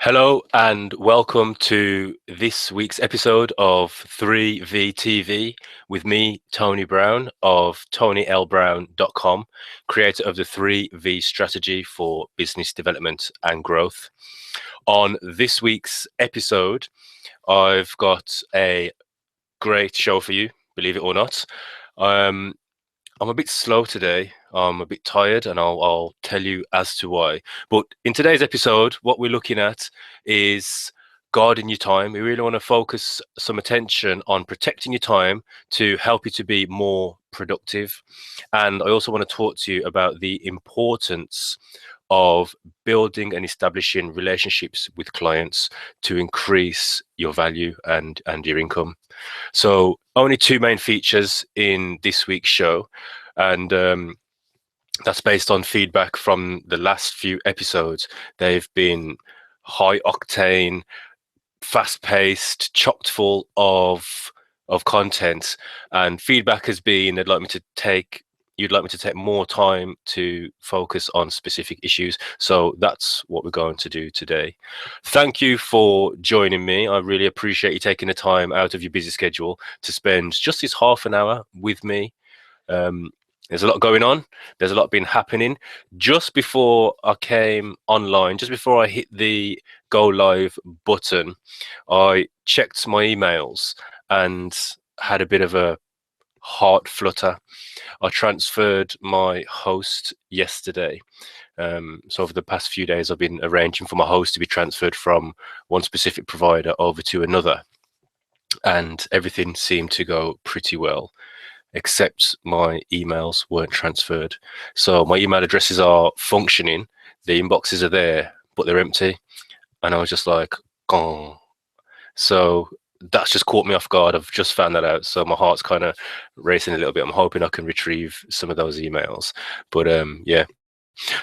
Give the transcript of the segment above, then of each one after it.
Hello and welcome to this week's episode of 3VTV with me, Tony Brown of TonyLBrown.com, creator of the 3V strategy for business development and growth. On this week's episode, I've got a great show for you, believe it or not. I'm a bit slow today. I'm a bit tired, and I'll tell you as to why. But in today's episode, what we're looking at is guarding your time. We really want to focus some attention on protecting your time to help you to be more productive. And I also want to talk to you about the importance of building and establishing relationships with clients to increase your value and your income. So only two main features in this week's show, and that's based on feedback from the last few episodes. They've been high octane, fast paced, chocked full of content, and feedback has been you'd like me to take more time to focus on specific issues. So that's what we're going to do today. Thank you for joining me. I really appreciate you taking the time out of your busy schedule to spend just this half an hour with me. There's a lot going on. There's a lot been happening. Just before I came online, just before I hit the go live button, I checked my emails and had a bit of a heart flutter. I transferred my host yesterday. So over the past few days, I've been arranging for my host to be transferred from one specific provider over to another. And everything seemed to go pretty well, except my emails weren't transferred. So my email addresses are functioning, the inboxes are there, but they're empty. And I was just like, oh. So that's just caught me off guard. I've just found that out. So my heart's kind of racing a little bit. I'm hoping I can retrieve some of those emails. But yeah.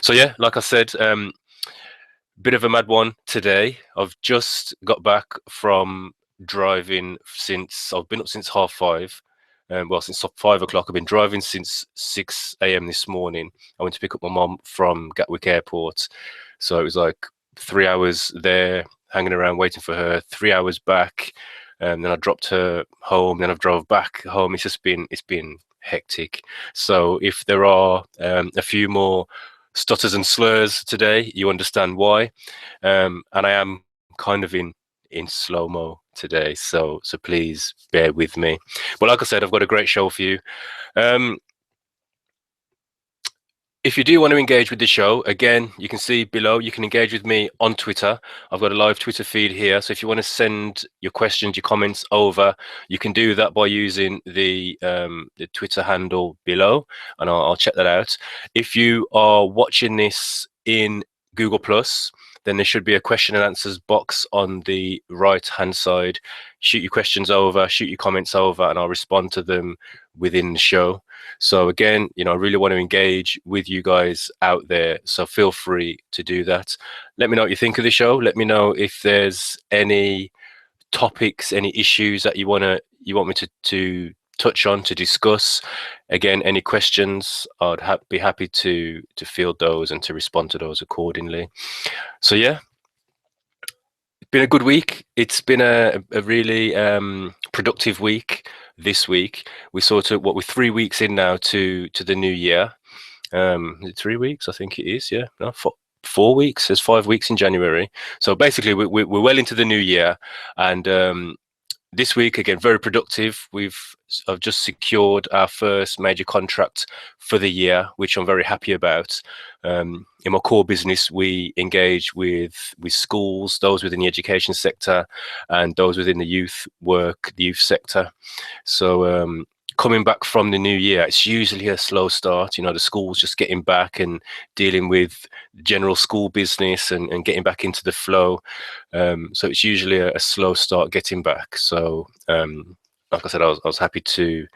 So yeah, like I said, bit of a mad one today. I've just got back from driving I've been up since 5:30. Well, since 5 o'clock. I've been driving since 6 a.m. this morning. I went to pick up my mom from Gatwick Airport. So it was like 3 hours there, hanging around, waiting for her, 3 hours back. And then I dropped her home, then I've drove back home. It's been hectic. So if there are a few more stutters and slurs today, you understand why. And I am kind of in slow-mo today, so please bear with me. But like I said, I've got a great show for you. If you do want to engage with the show, again, you can see below, you can engage with me on Twitter. I've got a live Twitter feed here. So if you want to send your questions, your comments over, you can do that by using the Twitter handle below, and I'll check that out. If you are watching this in Google Plus, then there should be a question and answers box on the right hand side. Shoot your questions over, shoot your comments over, and I'll respond to them within the show. So again, I really want to engage with you guys out there. So feel free to do that. Let me know what you think of the show. Let me know if there's any topics, any issues that you want me to touch on, to discuss. Again, any questions, I'd be happy to field those and to respond to those accordingly. So yeah, it's been a good week. It's been a really productive week this week. We're 3 weeks in now to the new year. 3 weeks, I think it is. Yeah, no, 4 weeks. There's 5 weeks in January. So basically, we're well into the new year, and this week, again, very productive. I've just secured our first major contract for the year, which I'm very happy about. In my core business, we engage with schools, those within the education sector, and those within the youth sector. So coming back from the new year, it's usually a slow start. The school's just getting back and dealing with general school business and getting back into the flow. So it's usually a slow start getting back. So like I said, I was happy to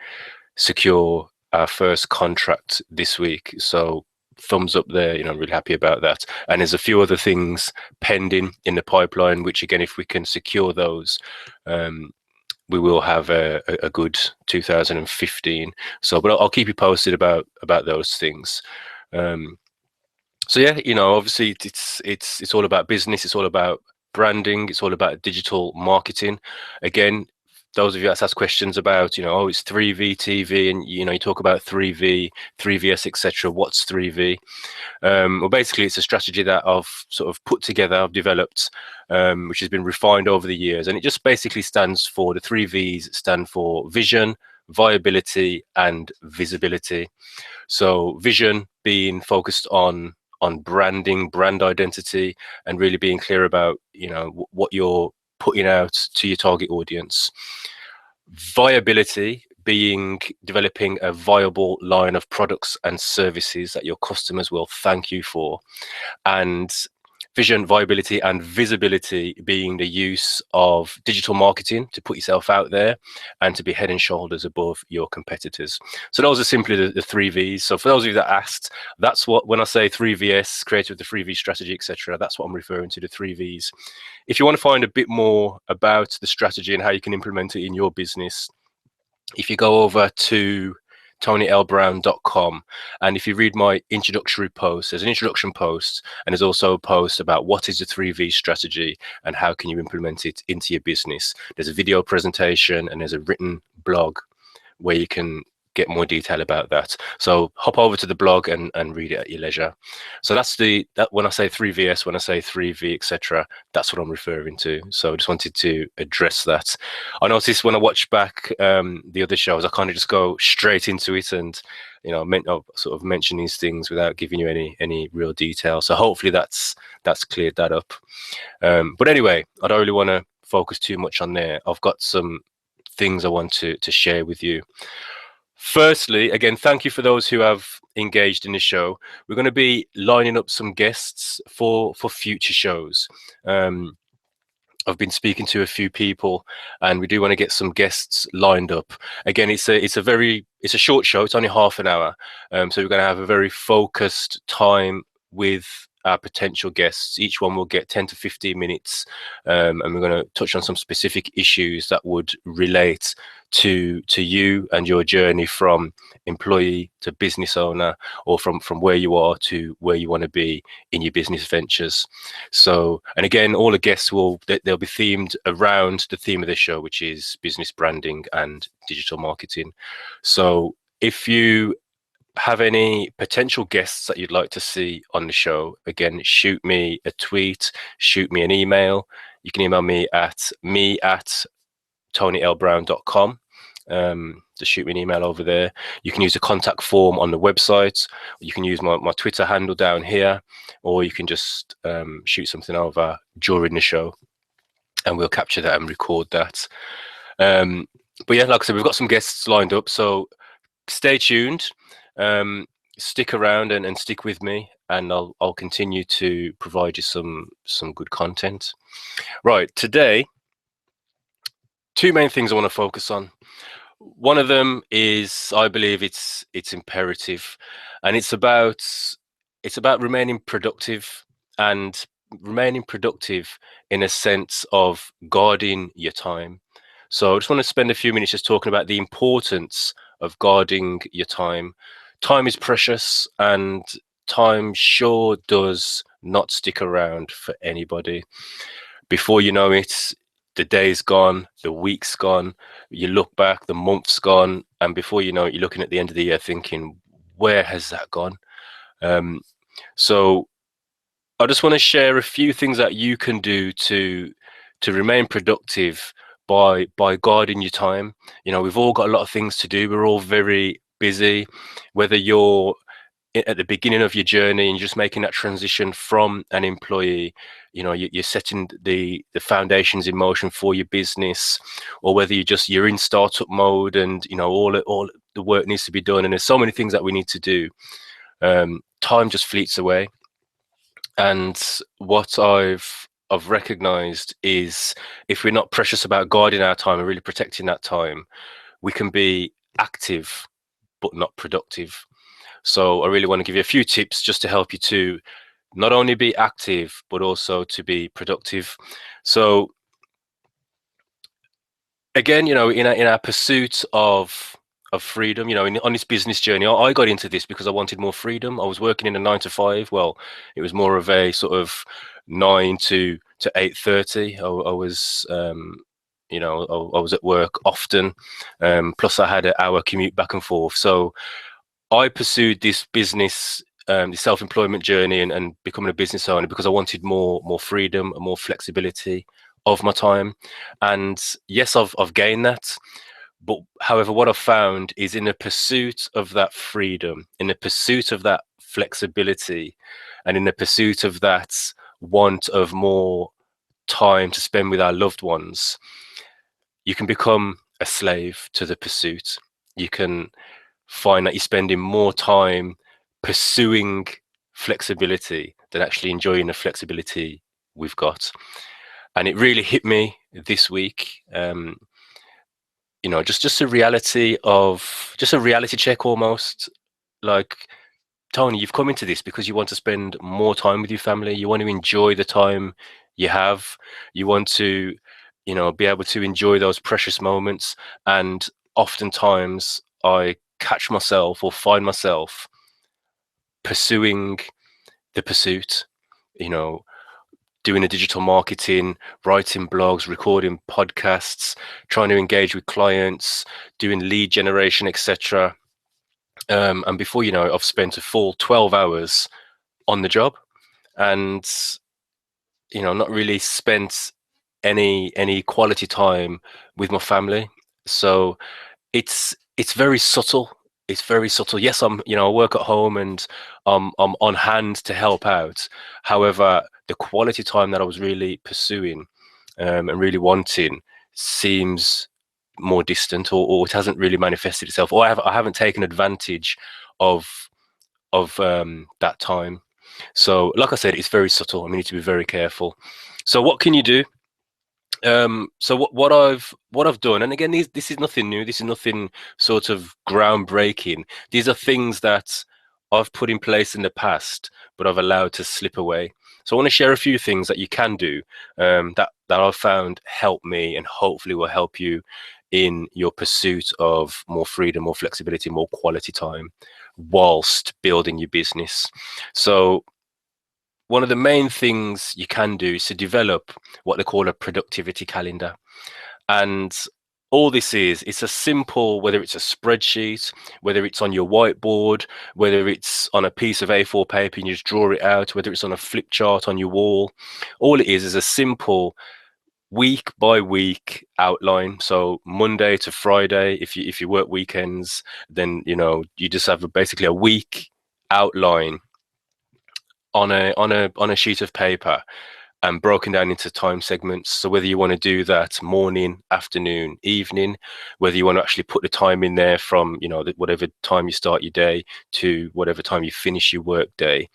secure our first contract this week. So thumbs up there. I'm really happy about that. And there's a few other things pending in the pipeline, which again, if we can secure those, we will have a good 2015. So, but I'll keep you posted about those things. So yeah, obviously it's all about business. It's all about branding. It's all about digital marketing. Again, those of you that ask questions about, oh, it's 3V TV, and you talk about 3V, 3VS, etc. What's 3V? Well, basically, it's a strategy that I've sort of put together, I've developed, which has been refined over the years, and it just basically stands for, the 3Vs stand for vision, viability, and visibility. So vision being focused on branding, brand identity, and really being clear about what you're putting out to your target audience. Viability being developing a viable line of products and services that your customers will thank you for. And vision, viability, and visibility being the use of digital marketing to put yourself out there and to be head and shoulders above your competitors. So those are simply the 3Vs. So for those of you that asked, that's what, when I say 3VS, creative, the 3V strategy, etc., that's what I'm referring to, the 3Vs. If you want to find a bit more about the strategy and how you can implement it in your business, if you go over to TonyLBrown.com, and if you read my introductory post, there's an introduction post, and there's also a post about what is the 3V strategy and how can you implement it into your business. There's a video presentation and there's a written blog where you can get more detail about that. So hop over to the blog and read it at your leisure. So that's that when I say 3VS, when I say 3V, etc., that's what I'm referring to. So I just wanted to address that. I noticed when I watch back the other shows, I kind of just go straight into it, and I'll sort of mention these things without giving you any real detail. So hopefully that's cleared that up. But anyway, I don't really want to focus too much on there. I've got some things I want to share with you. Firstly, again, thank you for those who have engaged in the show. We're going to be lining up some guests for future shows. I've been speaking to a few people, and we do want to get some guests lined up. Again, it's a short show. It's only half an hour, so we're going to have a very focused time with our potential guests. Each one will get 10 to 15 minutes, and we're going to touch on some specific issues that would relate to you and your journey from employee to business owner, or from where you are to where you want to be in your business ventures. So, and again, all the guests they'll be themed around the theme of the show, which is business branding and digital marketing. So if you have any potential guests that you'd like to see on the show, again, shoot me a tweet, shoot me an email. You can email me at TonyLBrown.com. Just shoot me an email over there. You can use the contact form on the website. You can use my Twitter handle down here, or you can just shoot something over during the show, and we'll capture that and record that. But yeah, like I said, we've got some guests lined up, so stay tuned. Stick around and stick with me, and I'll continue to provide you some good content. Right, today, two main things I want to focus on. One of them is, I believe it's imperative, and it's about remaining productive, and remaining productive in a sense of guarding your time. So I just want to spend a few minutes just talking about the importance of guarding your time. Time is precious, and time sure does not stick around for anybody. Before you know it, the day's gone, the week's gone, you look back, the month's gone, and before you know it, you're looking at the end of the year thinking, where has that gone? So I just want to share a few things that you can do to remain productive by guarding your time. We've all got a lot of things to do. We're all very busy, whether you're at the beginning of your journey and just making that transition from an employee, you're setting the foundations in motion for your business, or whether you're in startup mode and all the work needs to be done, and there's so many things that we need to do. Time just fleets away, and what I've recognized is, if we're not precious about guarding our time and really protecting that time, we can be active but not productive. So I really want to give you a few tips just to help you to not only be active but also to be productive. So again, in our pursuit of freedom, on this business journey, I got into this because I wanted more freedom. I was working in a 9 to 5. Well, it was more of a sort of 9 to 8:30. I was I was at work often, plus I had an hour commute back and forth. So I pursued this business, the self-employment journey, and becoming a business owner because I wanted more freedom and more flexibility of my time. And yes, I've gained that. But however, what I've found is in the pursuit of that freedom, in the pursuit of that flexibility, and in the pursuit of that want of more time to spend with our loved ones, you can become a slave to the pursuit. You can find that you're spending more time pursuing flexibility than actually enjoying the flexibility we've got. And it really hit me this week. Just a reality of just a reality check almost. Like, Tony, you've come into this because you want to spend more time with your family. You want to enjoy the time you have. You want to, be able to enjoy those precious moments. And oftentimes I catch myself or find myself pursuing the pursuit, you know, doing the digital marketing, writing blogs, recording podcasts, trying to engage with clients, doing lead generation, etc. And before you know it, I've spent a full 12 hours on the job, and not really spent any quality time with my family. So it's very subtle. It's very subtle. Yes, I work at home and I'm on hand to help out. However, the quality time that I was really pursuing and really wanting seems more distant, or it hasn't really manifested itself, or I haven't taken advantage of that time. So, like I said, it's very subtle, and we need to be very careful. So, what can you do? So what I've done, and again, this is nothing new. This is nothing sort of groundbreaking. These are things that I've put in place in the past, but I've allowed to slip away. So I want to share a few things that you can do, that I've found help me, and hopefully will help you in your pursuit of more freedom, more flexibility, more quality time, whilst building your business. So one of the main things you can do is to develop what they call a productivity calendar. And all this is, it's a simple, whether it's a spreadsheet, whether it's on your whiteboard, whether it's on a piece of A4 paper and you just draw it out, whether it's on a flip chart on your wall, all it is a simple week by week outline. So Monday to Friday, if you work weekends, then you just have basically a week outline on a sheet of paper and broken down into time segments. So whether you want to do that morning, afternoon, evening, whether you want to actually put the time in there from whatever time you start your day to whatever time you finish your work day,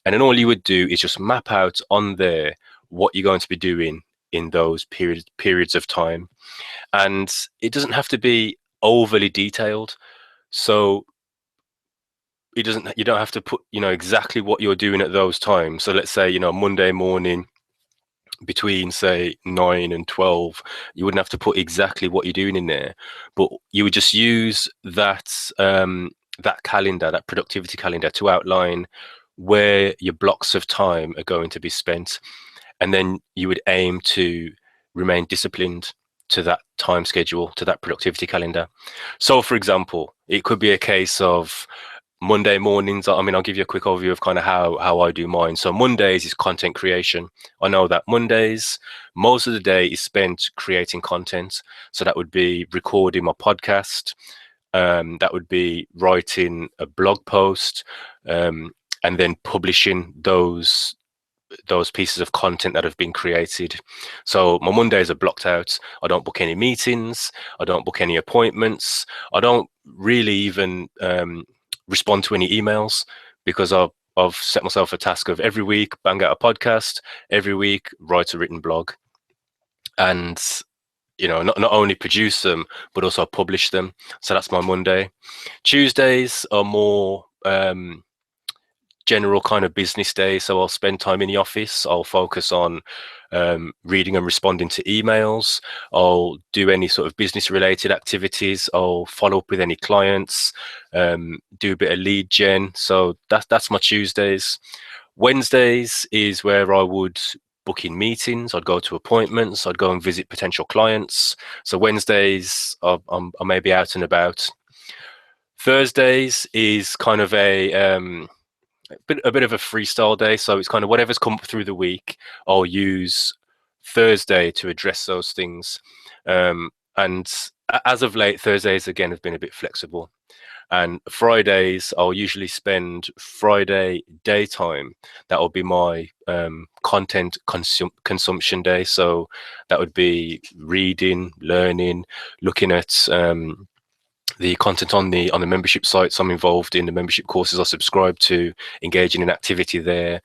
and then all you would do is just map out on there what you're going to be doing in those periods of time. And it doesn't have to be overly detailed. So you don't have to put exactly what you're doing at those times. So let's say Monday morning between say 9 and 12, you wouldn't have to put exactly what you're doing in there, but you would just use that calendar, that productivity calendar, to outline where your blocks of time are going to be spent, and then you would aim to remain disciplined to that time schedule, to that productivity calendar. So for example, it could be a case of Monday mornings. I mean, I'll give you a quick overview of kind of how I do mine. So Mondays is content creation. I know that Mondays, most of the day is spent creating content. So that would be recording my podcast. That would be writing a blog post, and then publishing those pieces of content that have been created. So my Mondays are blocked out. I don't book any meetings. I don't book any appointments. I don't really even respond to any emails, because I've set myself a task of every week bang out a podcast, every week write a written blog, and not only produce them but also publish them. So that's my Monday. Tuesdays are more general kind of business day. So I'll spend time in the office. I'll focus on reading and responding to emails. I'll do any sort of business related activities. I'll follow up with any clients, do a bit of lead gen. So that's my Tuesdays. Wednesdays is where I would book in meetings. I'd go to appointments. I'd go and visit potential clients. So Wednesdays, I may be out and about. Thursdays is kind of a bit of a freestyle day. So it's kind of whatever's come through the week, I'll use Thursday to address those things. And as of late, Thursdays again have been a bit flexible. And Fridays, I'll usually spend Friday daytime. That will be my content consumption day. So that would be reading, learning, looking at the content on the membership sites I'm involved in, the membership courses I subscribe to, engaging in activity there,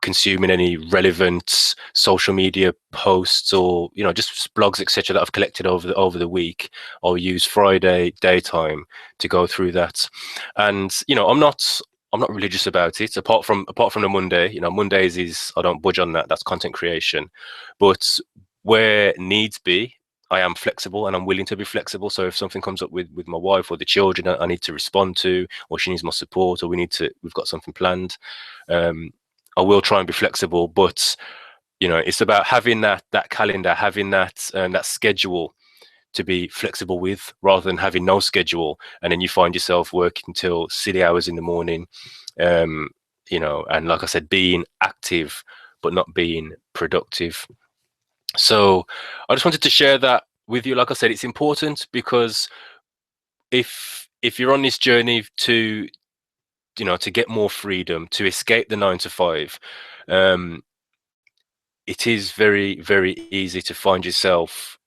consuming any relevant social media posts or just blogs, etc., that I've collected over the week. I'll use Friday daytime to go through that. And I'm not religious about it, apart from the Monday. Mondays is, I don't budge on that. That's content creation. But where needs be, I am flexible, and I'm willing to be flexible. So if something comes up with my wife or the children I need to respond to, or she needs my support, or we've got something planned, I will try and be flexible. But it's about having that calendar, having that schedule to be flexible with, rather than having no schedule and then you find yourself working till silly hours in the morning. And like I said, being active but not being productive. So I just wanted to share that with you. Like I said, it's important because if you're on this journey to get more freedom, to escape the 9 to 5, it is very, very easy to find yourself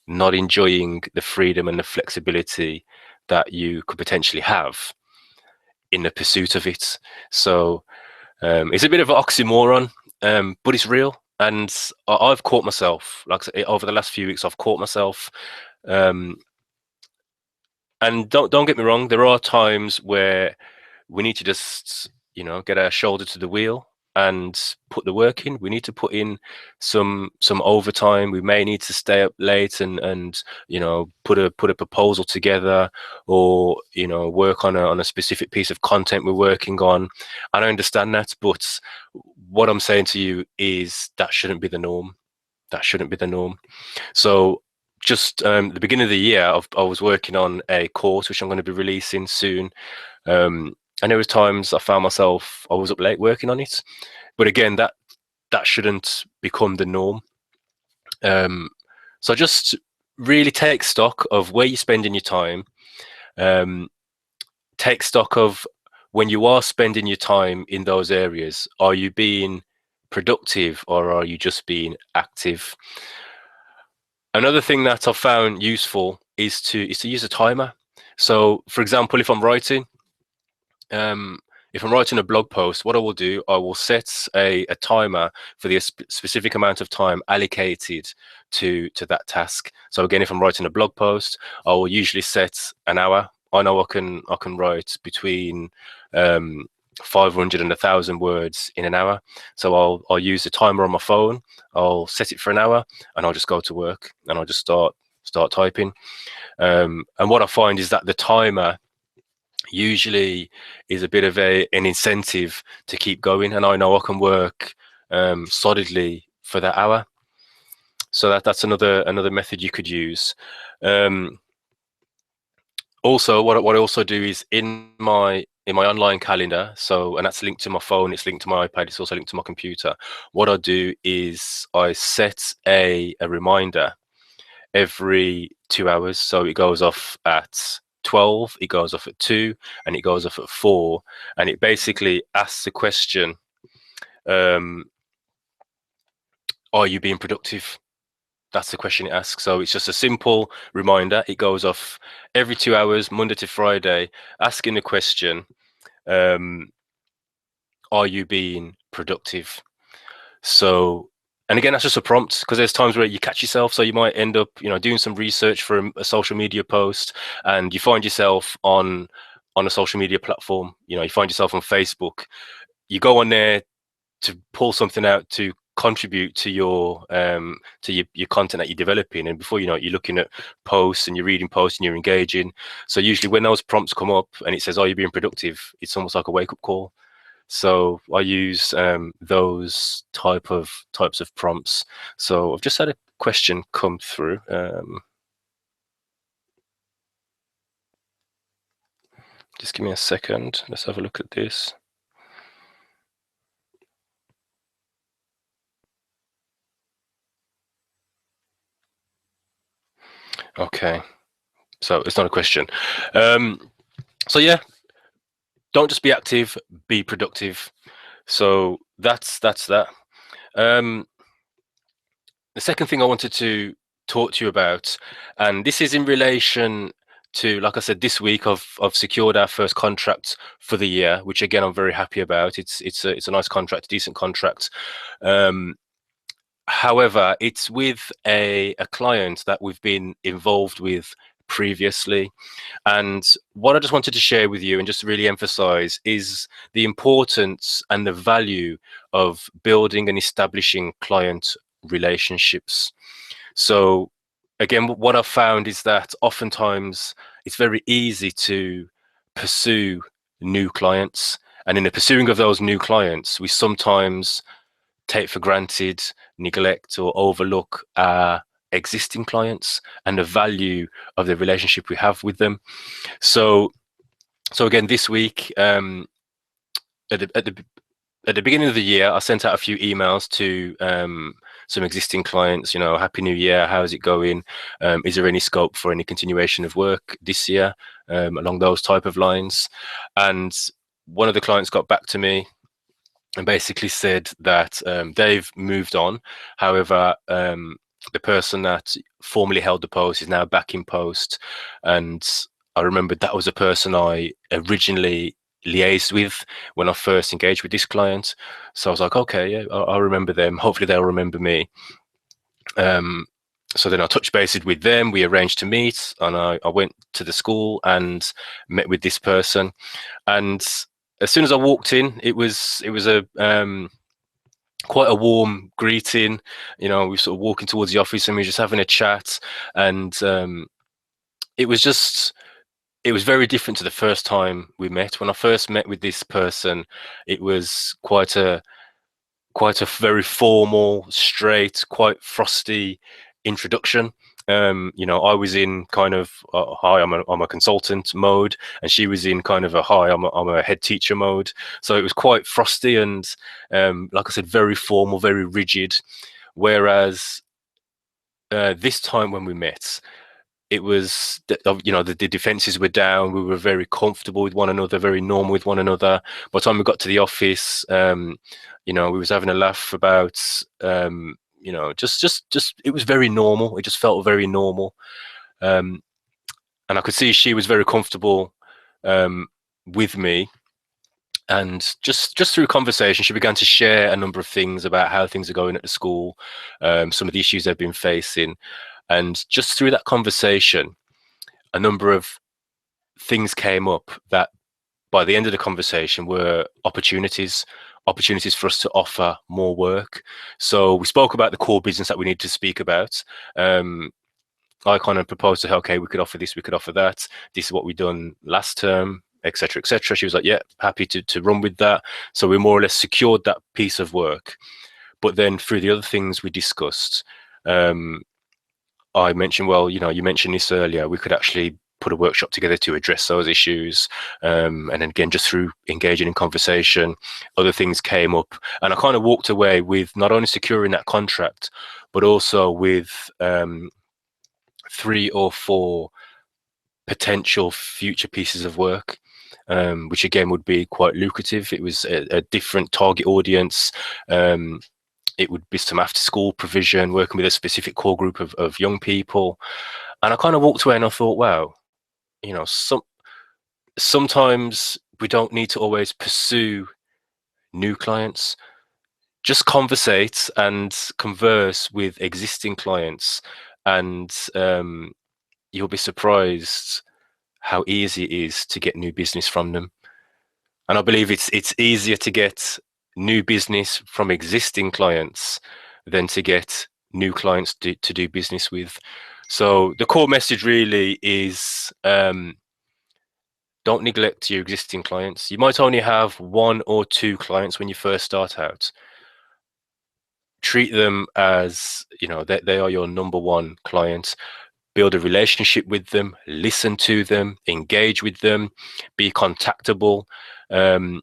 not enjoying the freedom and the flexibility that you could potentially have in the pursuit of it. So it's a bit of an oxymoron, but it's real. And I've caught myself, like over the last few weeks, I've caught myself. And don't get me wrong, there are times where we need to just, get our shoulder to the wheel and put the work in. We need to put in some overtime. We may need to stay up late and put a proposal together, or work on a specific piece of content we're working on. And I understand that, but what I'm saying to you is that shouldn't be the norm. That shouldn't be the norm. So just the beginning of the year, I was working on a course which I'm going to be releasing soon. And there was times I found myself, I was up late working on it. But again, that shouldn't become the norm. So just really take stock of where you're spending your time. Take stock of when you are spending your time in those areas. Are you being productive, or are you just being active? Another thing that I've found useful is to use a timer. So, for example, if I'm writing a blog post, what I will do, I will set a timer for the specific amount of time allocated to that task. So again, if I'm writing a blog post, I will usually set an hour. I know I can write between 500 and 1,000 words in an hour. So I'll use the timer on my phone. I'll set it for an hour, and I'll just go to work, and I'll just start typing. And what I find is that the timer usually is a bit of an incentive to keep going, and I know I can work solidly for that hour. So that's another method you could use. Also, what I also do is in my online calendar, and that's linked to my phone, it's linked to my iPad, it's also linked to my computer. What I do is I set a reminder every 2 hours. So it goes off at 12, it goes off at 2, and it goes off at 4. And it basically asks the question, are you being productive? That's the question it asks. So it's just a simple reminder. It goes off every 2 hours, Monday to Friday, asking the question, are you being productive? So, and again, that's just a prompt, because there's times where you catch yourself. So you might end up, doing some research for a social media post, and you find yourself on a social media platform. You find yourself on Facebook. You go on there to pull something out to contribute to your content that you're developing, and before you know it, you're looking at posts and you're reading posts and you're engaging. So usually when those prompts come up and it says, "Are you being productive?" it's almost like a wake-up call. So I use those types of prompts. So I've just had a question come through. Just give me a second. Let's have a look at this. Okay, so it's not a question. So yeah, don't just be active, be productive. So that's that. Um, the second thing I wanted to talk to you about, and this is in relation to, like I said, this week I've secured our first contract for the year, which again I'm very happy about. It's a nice contract, a decent contract. Um, However, it's with a client that we've been involved with previously. And what I just wanted to share with you and just really emphasize is the importance and the value of building and establishing client relationships. So, again, what I've found is that oftentimes it's very easy to pursue new clients. And in the pursuing of those new clients, we sometimes take for granted, neglect, or overlook our existing clients and the value of the relationship we have with them. So, again, this week, at the at the at the beginning of the year, I sent out a few emails to some existing clients. You know, Happy New Year. How's it going? Is there any scope for any continuation of work this year? Along those type of lines. And one of the clients got back to me and basically said that they've moved on. However, the person that formerly held the post is now back in post. And I remembered that was a person I originally liaised with when I first engaged with this client. So I was like, okay, yeah, I'll remember them. Hopefully they'll remember me. So then I touched bases with them. We arranged to meet, and I went to the school and met with this person. And as soon as I walked in, it was a quite a warm greeting. You know, we were sort of walking towards the office and we were just having a chat, and it was just it was very different to the first time we met. When I first met with this person, it was quite a very formal, straight, quite frosty introduction. You know, I was in kind of hi, I'm a consultant mode, and she was in kind of a hi, I'm a head teacher mode. So it was quite frosty and, like I said, very formal, very rigid. Whereas this time when we met, it was you know, the defenses were down. We were very comfortable with one another, very normal with one another. By the time we got to the office, you know, we was having a laugh about you know, just it was very normal. It just felt very normal. And I could see she was very comfortable with me. And just through conversation, she began to share a number of things about how things are going at the school, some of the issues they've been facing. And just through that conversation, a number of things came up that by the end of the conversation were opportunities for us to offer more work. So we spoke about the core business that we need to speak about. I kind of proposed to her, okay, we could offer this, we could offer that. This is what we done last term, etc., etc. She was like, yeah, happy to run with that. So we more or less secured that piece of work. But then through the other things we discussed, I mentioned, well, you know, you mentioned this earlier, we could actually put a workshop together to address those issues. And then again, just through engaging in conversation, other things came up. And I kind of walked away with not only securing that contract, but also with 3 or 4 potential future pieces of work, which again would be quite lucrative. It was a different target audience. It would be some after school provision, working with a specific core group of young people. And I kind of walked away and I thought, wow, you know, sometimes we don't need to always pursue new clients. Just conversate and converse with existing clients, and you'll be surprised how easy it is to get new business from them. And I believe it's easier to get new business from existing clients than to get new clients to do business with. So the core message really is don't neglect your existing clients. You might only have 1 or 2 clients when you first start out. Treat them as, they are your number one client. Build a relationship with them, listen to them, engage with them, be contactable, and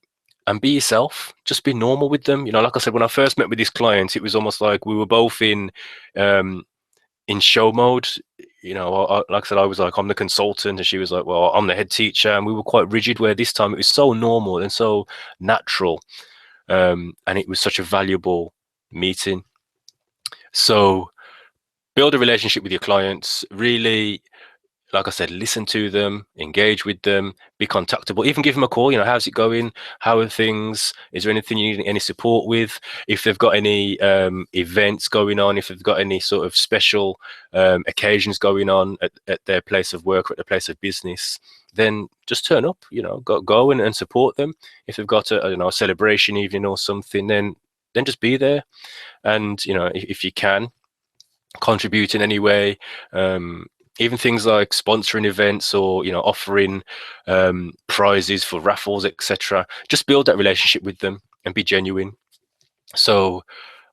be yourself. Just be normal with them. Like I said, when I first met with this client, it was almost like we were both um, in show mode. Like I said, I was like, I'm the consultant, and she was like, well, I'm the head teacher, and we were quite rigid. Where this time it was so normal and so natural, and it was such a valuable meeting. So build a relationship with your clients. Really, like I said, listen to them, engage with them, be contactable, even give them a call. How's it going? How are things? Is there anything you need any support with? If they've got any events going on, if they've got any sort of special occasions going on at their place of work or at their place of business, then just turn up, go and support them. If they've got a celebration evening or something, then just be there. And, if you can, contribute in any way. Even things like sponsoring events or offering prizes for raffles, etc. Just build that relationship with them and be genuine. So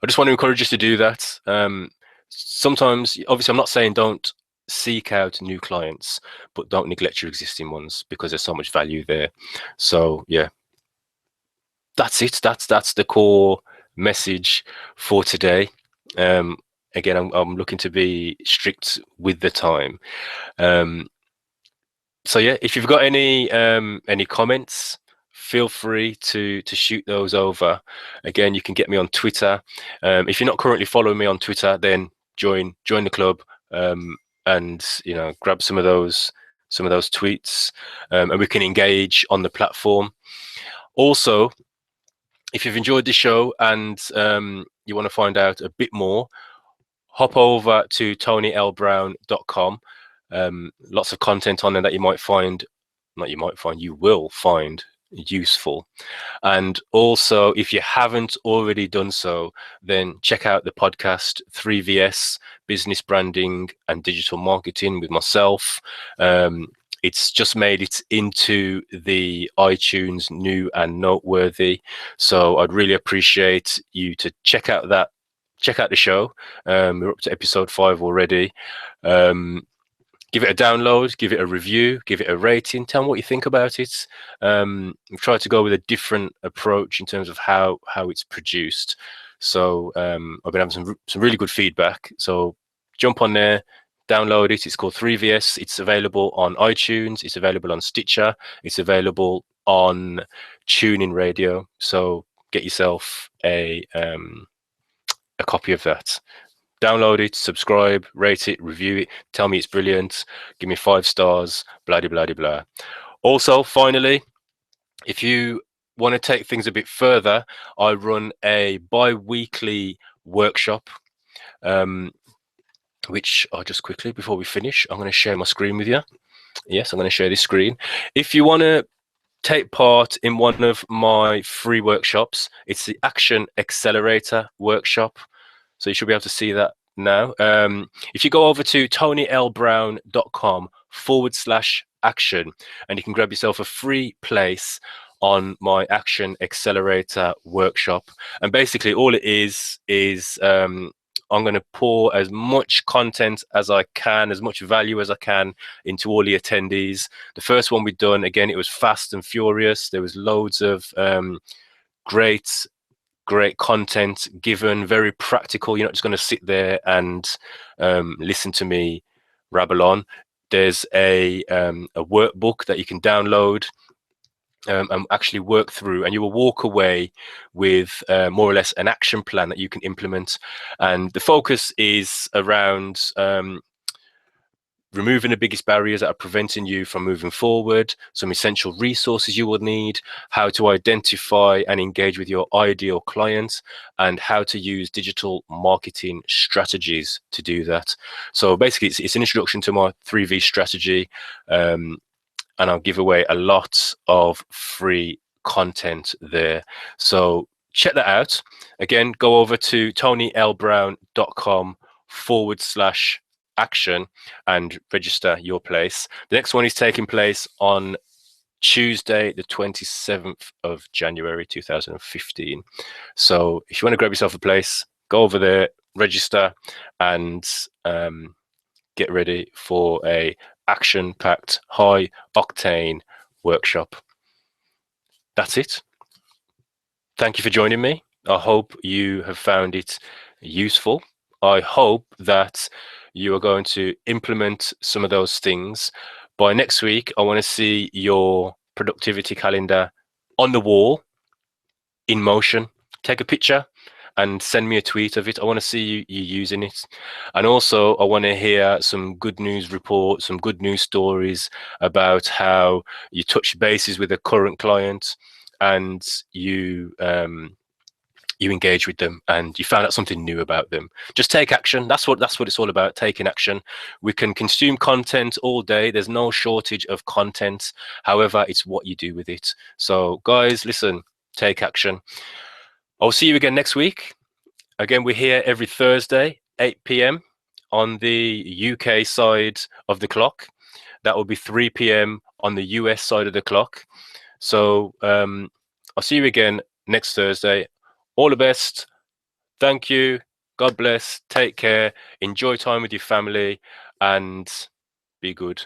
I just want to encourage us to do that. Sometimes, obviously, I'm not saying don't seek out new clients, but don't neglect your existing ones, because there's so much value there. So yeah, that's it. That's the core message for today. Again, I'm looking to be strict with the time. So yeah, if you've got any comments, feel free to shoot those over. Again, you can get me on Twitter. If you're not currently following me on Twitter, then join the club, and grab some of those tweets, and we can engage on the platform. Also, if you've enjoyed the show and you want to find out a bit more, hop over to tonylbrown.com. Lots of content on there that you will find useful. And also, if you haven't already done so, then check out the podcast 3VS, Business Branding and Digital Marketing, with myself. It's just made it into the iTunes New and Noteworthy. So I'd really appreciate you to check out the show. We're up to episode 5 already. Give it a download, give it a review, give it a rating. Tell me what you think about it. We've tried to go with a different approach in terms of how it's produced. So I've been having some really good feedback. So jump on there, download it. It's called 3VS. It's available on iTunes. It's available on Stitcher. It's available on TuneIn Radio. So get yourself a copy of that. Download it, subscribe, rate it, review it, tell me it's brilliant, give me 5 stars, blah, blah, blah, blah. Also, finally, if you want to take things a bit further, I run a bi-weekly workshop, which I'll just quickly, before we finish, I'm going to share my screen with you. Yes, I'm going to share this screen. If you want to take part in one of my free workshops, it's the Action Accelerator workshop. So you should be able to see that now. If you go over to tonylbrown.com/action, and you can grab yourself a free place on my Action Accelerator workshop. And basically all it is I'm going to pour as much content as I can, as much value as I can into all the attendees. The first one we've done, again, it was fast and furious. There was loads of great content given, very practical. You're not just going to sit there and listen to me rabble on. There's a workbook that you can download and actually work through, and you will walk away with more or less an action plan that you can implement. And the focus is around removing the biggest barriers that are preventing you from moving forward, some essential resources you will need, how to identify and engage with your ideal clients, and how to use digital marketing strategies to do that. So basically, it's an introduction to my 3V strategy, and I'll give away a lot of free content there. So check that out. Again, go over to tonylbrown.com/action and register your place. The next one is taking place on Tuesday, the 27th of January 2015. So if you want to grab yourself a place, go over there, register, and get ready for a action-packed, high-octane workshop. That's it. Thank you for joining me. I hope you have found it useful. I hope that you are going to implement some of those things. By next week, I want to see your productivity calendar on the wall, in motion. Take a picture and send me a tweet of it. I want to see you using it. And also, I want to hear some good news reports, some good news stories about how you touch bases with a current client and you engage with them and you found out something new about them. Just take action. That's what it's all about, taking action. We can consume content all day. There's no shortage of content. However, it's what you do with it. So guys, listen, take action. I'll see you again next week. Again, we're here every Thursday, 8 p.m. on the UK side of the clock. That will be 3 p.m. on the US side of the clock. So I'll see you again next Thursday. All the best. Thank you. God bless. Take care. Enjoy time with your family and be good.